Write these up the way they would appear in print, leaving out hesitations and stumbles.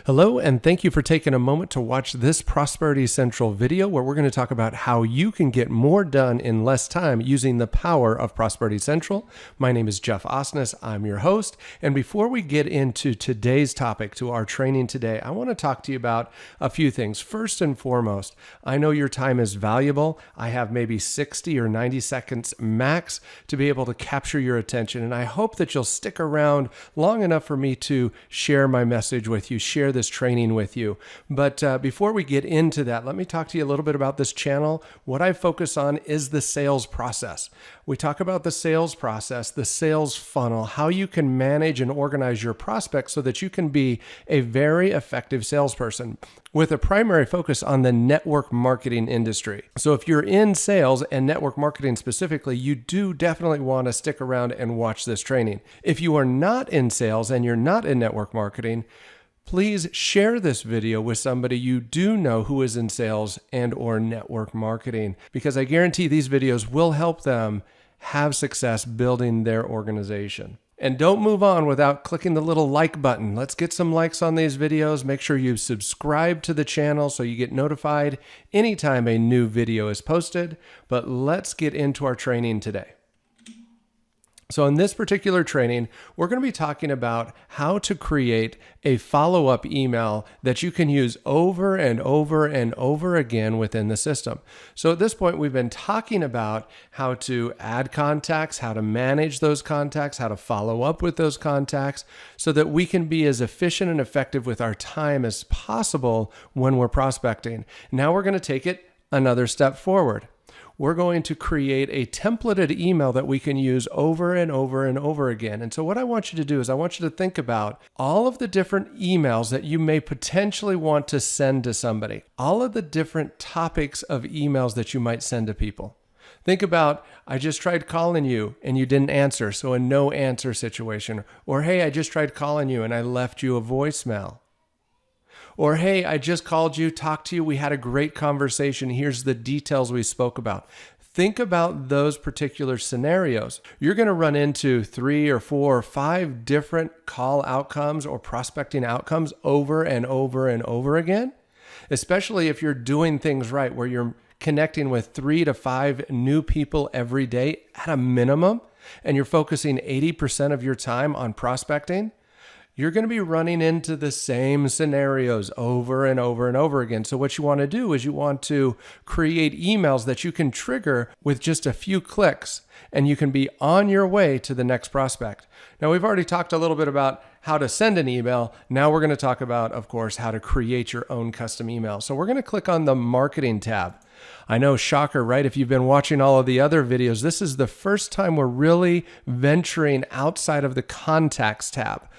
Hello, and thank you for taking a moment to watch this Prosperity Central video where we're going to talk about how you can get more done in less time using the power of Prosperity Central. My name is Jeff Osnes. I'm your host. And before we get into today's topic, to our training today, I want to talk to you about a few things. First and foremost, I know your time is valuable. I have maybe 60 or 90 seconds max to be able to capture your attention. And I hope that you'll stick around long enough for me to share my message with you, share this training with you. But before we get into that, let me talk to you a little bit about this channel. What I focus on is the sales process. We talk about the sales process, the sales funnel, how you can manage and organize your prospects so that you can be a very effective salesperson with a primary focus on the network marketing industry. So if you're in sales and network marketing specifically, you do definitely want to stick around and watch this training. If you are not in sales and you're not in network marketing, please share this video with somebody you do know who is in sales and or network marketing, because I guarantee these videos will help them have success building their organization. And don't move on without clicking the little like button. Let's get some likes on these videos. Make sure you subscribe to the channel so you get notified anytime a new video is posted. But let's get into our training today. So in this particular training, we're going to be talking about how to create a follow-up email that you can use over and over and over again within the system. So at this point, we've been talking about how to add contacts, how to manage those contacts, how to follow up with those contacts so that we can be as efficient and effective with our time as possible when we're prospecting. Now we're going to take it another step forward. We're going to create a templated email that we can use over and over and over again. And so what I want you to do is I want you to think about all of the different emails that you may potentially want to send to somebody, all of the different topics of emails that you might send to people. Think about, I just tried calling you and you didn't answer, so a no answer situation. Or, hey, I just tried calling you and I left you a voicemail. Or, hey, I just called you, talked to you, we had a great conversation, here's the details we spoke about. Think about those particular scenarios. You're going to run into 3 or 4 or 5 different call outcomes or prospecting outcomes over and over and over again, especially if you're doing things right, where you're connecting with 3 to 5 new people every day at a minimum, and you're focusing 80% of your time on prospecting. You're going to be running into the same scenarios over and over and over again. So what you want to do is you want to create emails that you can trigger with just a few clicks, and you can be on your way to the next prospect. Now, we've already talked a little bit about how to send an email. Now we're going to talk about, of course, how to create your own custom email. So we're going to click on the marketing tab. I know, shocker, right? If you've been watching all of the other videos, this is the first time we're really venturing outside of the contacts tab.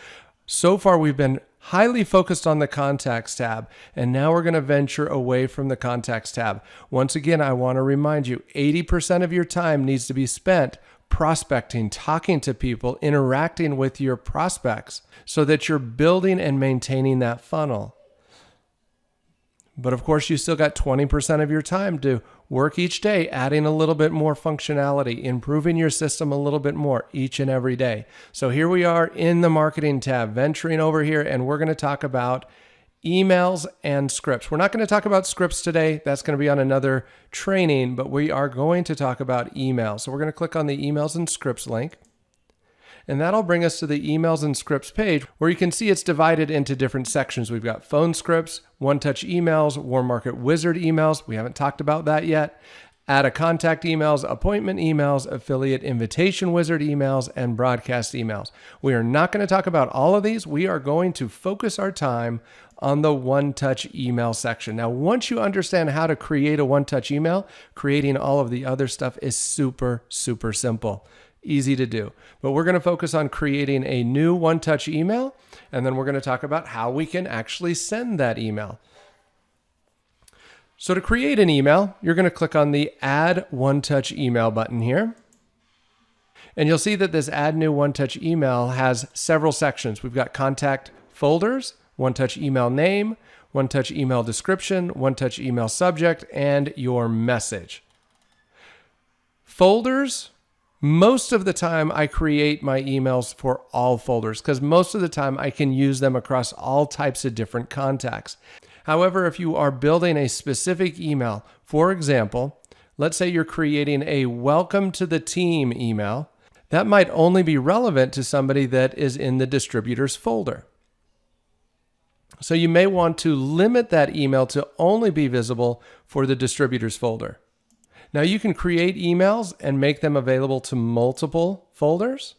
So far, we've been highly focused on the contacts tab, and now we're going to venture away from the contacts tab. Once again, I want to remind you, 80% of your time needs to be spent prospecting, talking to people, interacting with your prospects so that you're building and maintaining that funnel. But of course, you still got 20% of your time to work each day, adding a little bit more functionality, improving your system a little bit more each and every day. So here we are in the marketing tab, venturing over here, and we're going to talk about emails and scripts. We're not going to talk about scripts today. That's going to be on another training, but we are going to talk about emails. So we're going to click on the emails and scripts link. And that'll bring us to the emails and scripts page, where you can see it's divided into different sections. We've got phone scripts, one-touch emails, warm market wizard emails. We haven't talked about that yet. Add a contact emails, appointment emails, affiliate invitation wizard emails, and broadcast emails. We are not going to talk about all of these. We are going to focus our time on the one-touch email section. Now, once you understand how to create a one-touch email, creating all of the other stuff is super, super simple. Easy to do. But we're going to focus on creating a new one-touch email, and then we're going to talk about how we can actually send that email. So to create an email, you're going to click on the Add One-Touch Email button here. And you'll see that this Add New One-Touch Email has several sections. We've got contact folders, one-touch email name, one-touch email description, one-touch email subject, and your message. Folders Most of the time, I create my emails for all folders because most of the time I can use them across all types of different contacts. However, if you are building a specific email, for example, let's say you're creating a welcome to the team email, that might only be relevant to somebody that is in the distributors folder. So you may want to limit that email to only be visible for the distributors folder. Now you can create emails and make them available to multiple folders,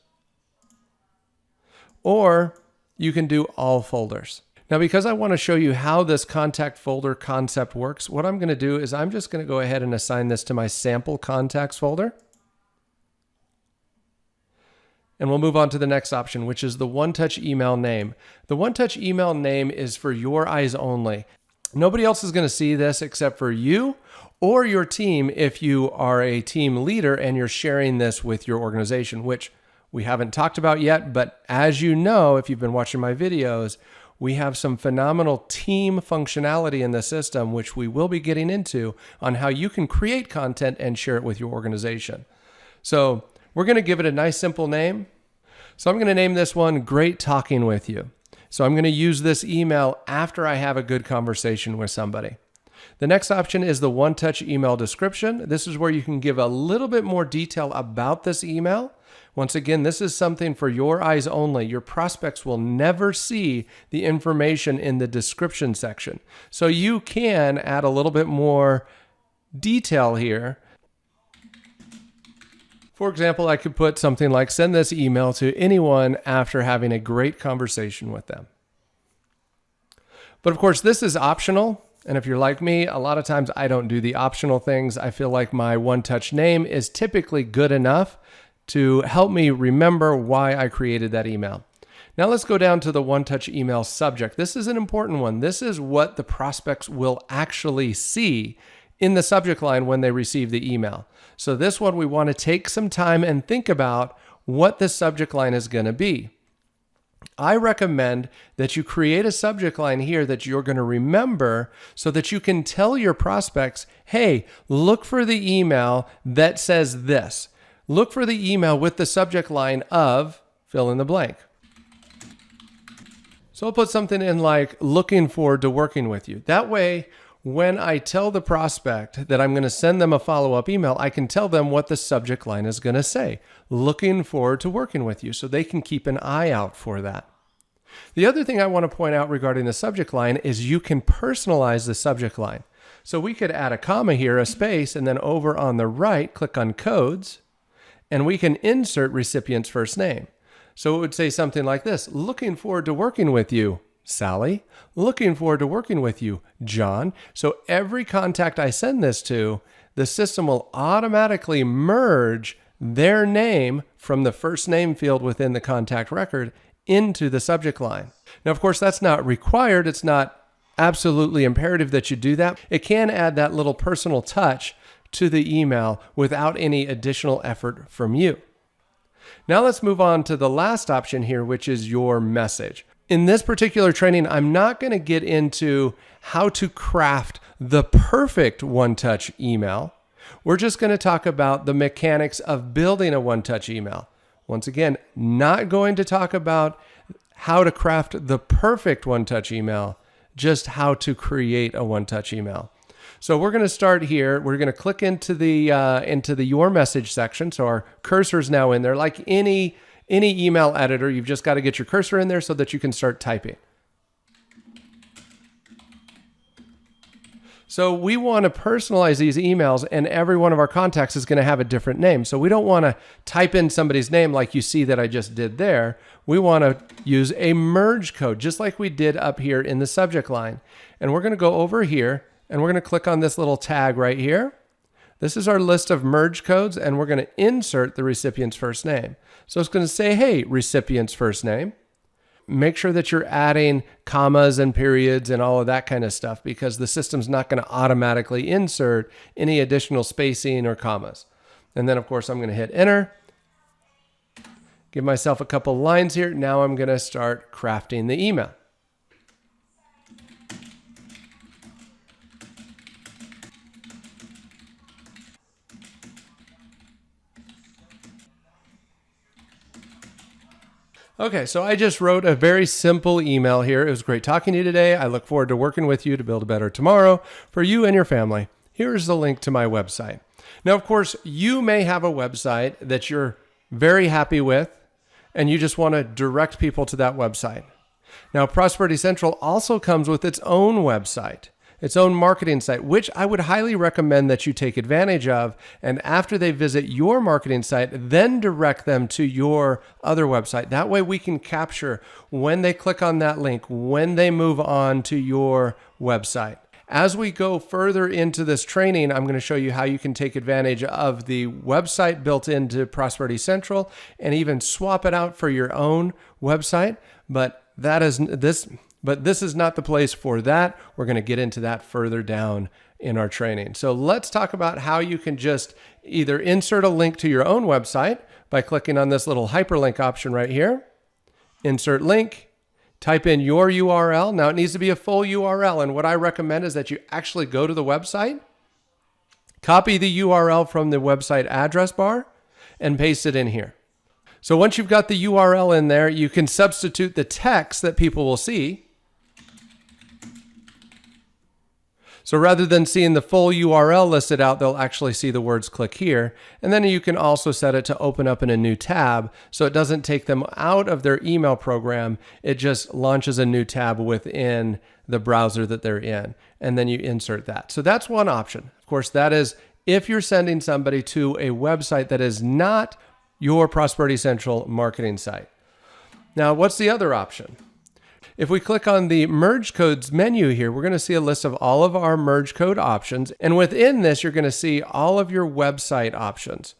or you can do all folders. Now, because I want to show you how this contact folder concept works, what I'm going to do is I'm just going to go ahead and assign this to my sample contacts folder. And we'll move on to the next option, which is the one-touch email name. The one-touch email name is for your eyes only. Nobody else is going to see this except for you or your team if you are a team leader and you're sharing this with your organization, which we haven't talked about yet. But as you know, if you've been watching my videos, we have some phenomenal team functionality in the system, which we will be getting into on how you can create content and share it with your organization. So we're going to give it a nice simple name. So I'm going to name this one Great Talking With You. So I'm going to use this email after I have a good conversation with somebody. The next option is the one-touch email description. This is where you can give a little bit more detail about this email. Once again, this is something for your eyes only. Your prospects will never see the information in the description section. So you can add a little bit more detail here. For example, I could put something like, send this email to anyone after having a great conversation with them. But of course, this is optional. And if you're like me, a lot of times I don't do the optional things. I feel like my one-touch name is typically good enough to help me remember why I created that email. Now let's go down to the one-touch email subject. This is an important one. This is what the prospects will actually see in the subject line when they receive the email. So this one, we want to take some time and think about what the subject line is going to be. I recommend that you create a subject line here that you're going to remember so that you can tell your prospects, hey, look for the email that says this. Look for the email with the subject line of fill in the blank. So I'll put something in like looking forward to working with you. That way, when I tell the prospect that I'm going to send them a follow-up email, I can tell them what the subject line is going to say. Looking forward to working with you, so they can keep an eye out for that. The other thing I want to point out regarding the subject line is you can personalize the subject line. So we could add a comma here, a space, and then over on the right, click on codes, and we can insert recipient's first name. So it would say something like this: looking forward to working with you, Sally. Looking forward to working with you, John. So every contact I send this to, the system will automatically merge their name from the first name field within the contact record into the subject line. Now, of course, that's not required. It's not absolutely imperative that you do that. It can add that little personal touch to the email without any additional effort from you. Now let's move on to the last option here, which is your message. In this particular training, I'm not going to get into how to craft the perfect one-touch email. We're just going to talk about the mechanics of building a one-touch email. Once again, not going to talk about how to craft the perfect one-touch email, just how to create a one-touch email. So we're going to start here. We're going to click into the Your Message section. So our cursor is now in there. Like any email editor, you've just got to get your cursor in there so that you can start typing. So we want to personalize these emails, and every one of our contacts is going to have a different name. So we don't want to type in somebody's name like you see that I just did there. We want to use a merge code, just like we did up here in the subject line. And we're going to go over here, and we're going to click on this little tag right here. This is our list of merge codes, and we're going to insert the recipient's first name. So it's going to say, hey, recipient's first name. Make sure that you're adding commas and periods and all of that kind of stuff, because the system's not going to automatically insert any additional spacing or commas. And then, of course, I'm going to hit enter. Give myself a couple lines here. Now I'm going to start crafting the email. Okay, so I just wrote a very simple email here. It was great talking to you today. I look forward to working with you to build a better tomorrow for you and your family. Here's the link to my website. Now, of course, you may have a website that you're very happy with, and you just want to direct people to that website. Now, Prosperity Central also comes with its own website, its own marketing site, which I would highly recommend that you take advantage of. And after they visit your marketing site, then direct them to your other website. That way we can capture when they click on that link, when they move on to your website. As we go further into this training, I'm going to show you how you can take advantage of the website built into Prosperity Central and even swap it out for your own website. But this is not the place for that. We're going to get into that further down in our training. So let's talk about how you can just either insert a link to your own website by clicking on this little hyperlink option right here. Insert link. Type in your URL. Now it needs to be a full URL. And what I recommend is that you actually go to the website, copy the URL from the website address bar, and paste it in here. So once you've got the URL in there, you can substitute the text that people will see. So rather than seeing the full URL listed out, they'll actually see the words click here. And then you can also set it to open up in a new tab so it doesn't take them out of their email program. It just launches a new tab within the browser that they're in. And then you insert that. So that's one option. Of course, that is if you're sending somebody to a website that is not your Prosperity Central marketing site. Now, what's the other option? If we click on the merge codes menu here, we're going to see a list of all of our merge code options. And within this, you're going to see all of your website options.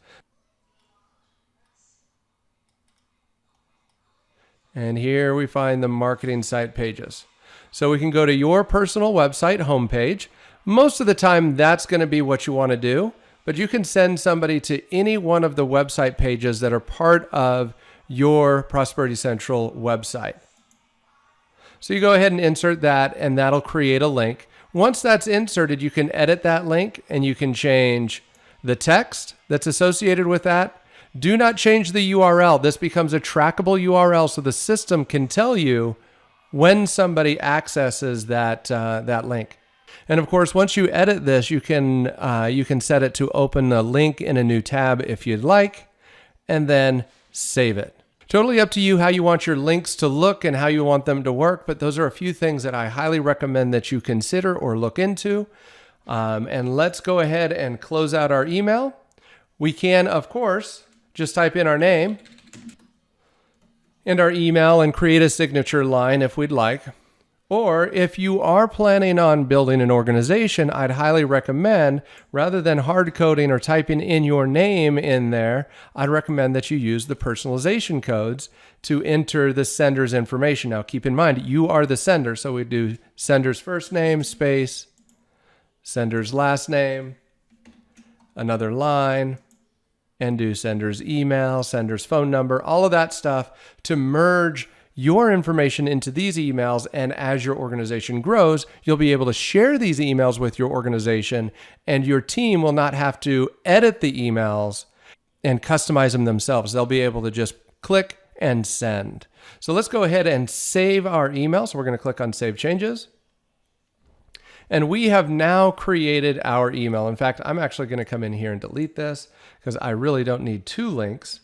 And here we find the marketing site pages. So we can go to your personal website homepage. Most of the time, that's going to be what you want to do, but you can send somebody to any one of the website pages that are part of your Prosperity Central website. So you go ahead and insert that, and that'll create a link. Once that's inserted, you can edit that link and you can change the text that's associated with that. Do not change the URL. This becomes a trackable URL so the system can tell you when somebody accesses that link. And of course, once you edit this, you can set it to open the link in a new tab if you'd like, and then save it. Totally up to you how you want your links to look and how you want them to work, but those are a few things that I highly recommend that you consider or look into. And let's go ahead and close out our email. We can, of course, just type in our name and our email and create a signature line if we'd like. Or if you are planning on building an organization, I'd highly recommend, rather than hard coding or typing in your name in there, I'd recommend that you use the personalization codes to enter the sender's information. Now, keep in mind, you are the sender. So we do sender's first name, space, sender's last name, another line, and do sender's email, sender's phone number, all of that stuff to merge your information into these emails. And as your organization grows, you'll be able to share these emails with your organization, and your team will not have to edit the emails and customize them themselves. They'll be able to just click and send. So let's go ahead and save our email. So we're going to click on Save Changes. And we have now created our email. In fact, I'm actually going to come in here and delete this because I really don't need two links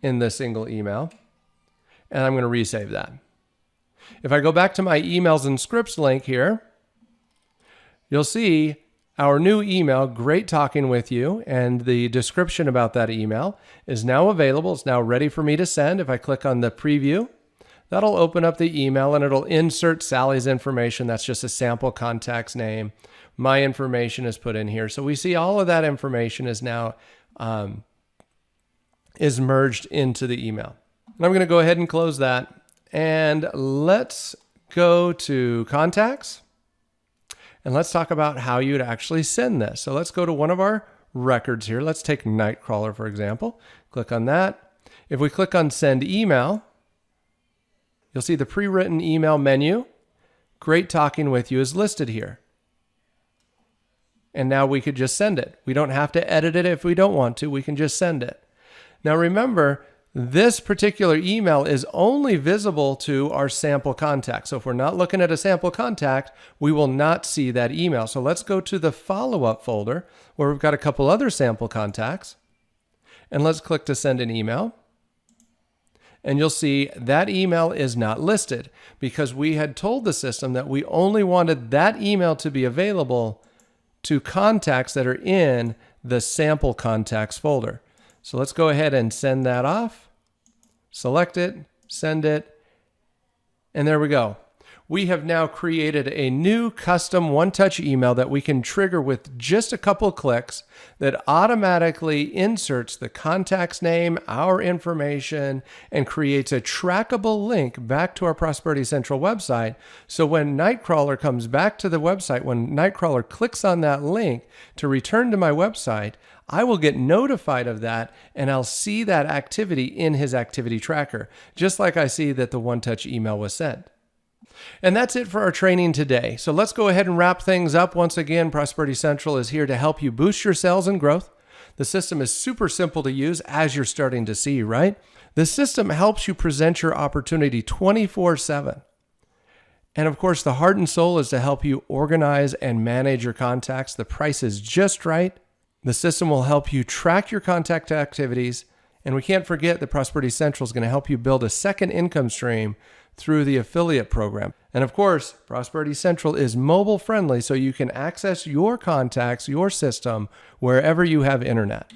in this single email. And I'm going to resave that. If I go back to my emails and scripts link here, you'll see our new email, great talking with you, and the description about that email is now available. It's now ready for me to send. If I click on the preview, that'll open up the email and it'll insert Sally's information. That's just a sample contact's name. My information is put in here. So we see all of that information is now is merged into the email. And I'm going to go ahead and close that. And let's go to contacts. And let's talk about how you'd actually send this. So let's go to one of our records here. Let's take Nightcrawler, for example. Click on that. If we click on Send Email, you'll see the pre-written email menu. Great talking with you is listed here. And now we could just send it. We don't have to edit it if we don't want to. We can just send it. Now remember, This particular email is only visible to our sample contact. So if we're not looking at a sample contact, we will not see that email. So let's go to the follow-up folder where we've got a couple other sample contacts. And let's click to send an email. And you'll see that email is not listed because we had told the system that we only wanted that email to be available to contacts that are in the sample contacts folder. So let's go ahead and send that off. Select it, send it, and there we go. We have now created a new custom one-touch email that we can trigger with just a couple clicks that automatically inserts the contact's name, our information, and creates a trackable link back to our Prosperity Central website. So when Nightcrawler comes back to the website, when Nightcrawler clicks on that link to return to my website, I will get notified of that and I'll see that activity in his activity tracker, just like I see that the one-touch email was sent. And that's it for our training today. So let's go ahead and wrap things up. Once again, Prosperity Central is here to help you boost your sales and growth. The system is super simple to use, as you're starting to see, right? The system helps you present your opportunity 24/7. And of course, the heart and soul is to help you organize and manage your contacts. The price is just right. The system will help you track your contact activities. And we can't forget that Prosperity Central is going to help you build a second income stream through the affiliate program. And of course, Prosperity Central is mobile friendly, so you can access your contacts, your system, wherever you have internet.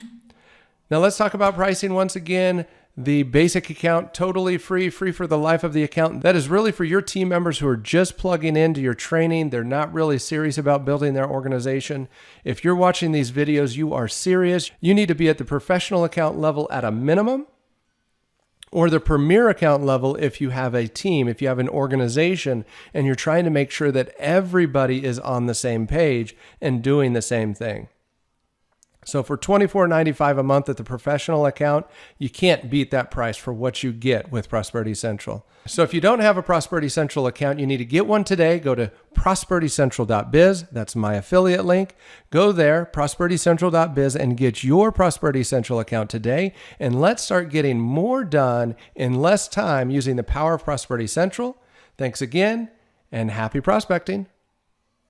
Now let's talk about pricing once again. The basic account, totally free for the life of the account. That is really for your team members who are just plugging into your training. They're not really serious about building their organization. If you're watching these videos, you are serious. You need to be at the professional account level at a minimum, or the premier account level if you have a team, if you have an organization, and you're trying to make sure that everybody is on the same page and doing the same thing. So for $24.95 a month at the professional account, you can't beat that price for what you get with Prosperity Central. So if you don't have a Prosperity Central account, you need to get one today. Go to prosperitycentral.biz. That's my affiliate link. Go there, prosperitycentral.biz, and get your Prosperity Central account today. And let's start getting more done in less time using the power of Prosperity Central. Thanks again, and happy prospecting.